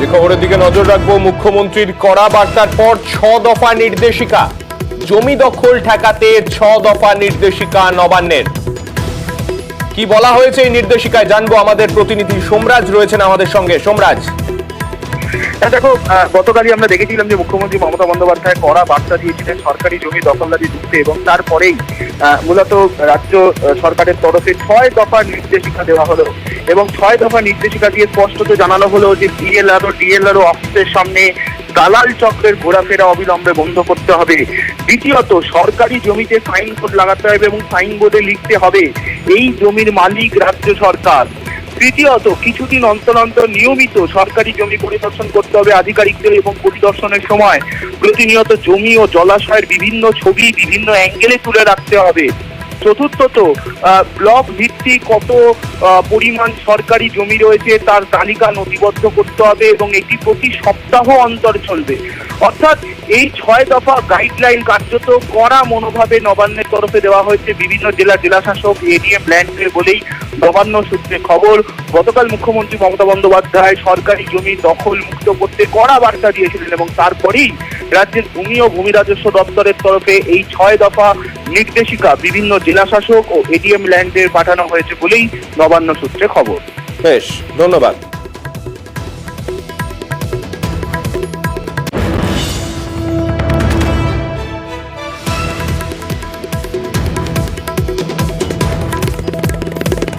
যে খবরের দিকে নজর রাখবো, মুখ্যমন্ত্রীর কড়া বার্তার পর 6 দফা নির্দেশিকা। জমি দখল ঠেকাতে 6 দফা নির্দেশিকা নবান্নের। কি বলা হয়েছে এই নির্দেশিকায় জানবো, আমাদের প্রতিনিধি সোমরাজ রয়েছেন আমাদের সঙ্গে। সোমরাজ, দেখো, গতকালই আমরা দেখেছিলাম যে মুখ্যমন্ত্রী মমতা বন্দ্যোপাধ্যায় কড়া বার্তা দিয়েছিলেন সরকারি জমি দখলদারি রুখতে, এবং তারপরেই মূলত রাজ্য সরকারের তরফে 6 দফার নির্দেশিকা দেওয়া হলো। এবং 6 দফা নির্দেশিকা দিয়ে স্পষ্টত জানানো হলো যে ডিএলআরও অফিসের সামনে দালাল চক্রের ঘোরাফেরা অবিলম্বে বন্ধ করতে হবে। দ্বিতীয়ত, সরকারি জমিতে সাইনবোর্ড লাগাতে হবে এবং সাইনবোর্ডে লিখতে হবে এই জমির মালিক রাজ্য সরকার। তৃতীয়ত, কিছুদিন অন্তর অন্তর নিয়মিত সরকারি জমি পরিদর্শন করতে হবে আধিকারিকদের, এবং পরিদর্শনের সময় প্রতিনিয়ত জমি ও জলাশয়ের বিভিন্ন ছবি বিভিন্ন অ্যাঙ্গেলে তুলে রাখতে হবে। চতুর্থত, ব্লক ভিত্তিক কত পরিমাণ সরকারি জমি রয়েছে তার তালিকা নথিবদ্ধ করতে হবে, এবং এটি প্রতি সপ্তাহ অন্তর চলবে। অর্থাৎ এই 6 দফা গাইডলাইন কার্যত কড়া মনোভাবে নবান্নের তরফে দেওয়া হয়েছে বিভিন্ন জেলাশাসক এডিএম ল্যান্ডকে বলেই নবান্ন সূত্রে খবর। গতকাল মুখ্যমন্ত্রী মমতা বন্দ্যোপাধ্যায় সরকারি জমি দখল মুক্ত করতে কড়া বার্তা দিয়েছিলেন, এবং তারপরেই রাজ্যের ভূমি ও ভূমি রাজস্ব দপ্তরের তরফে এই 6 দফা নির্দেশিকা বিভিন্ন জেলাশাসক ও এডিএম ল্যান্ডে পাঠানো হয়েছে বলেই নবান্ন সূত্রে খবর। বেশ, ধন্যবাদ।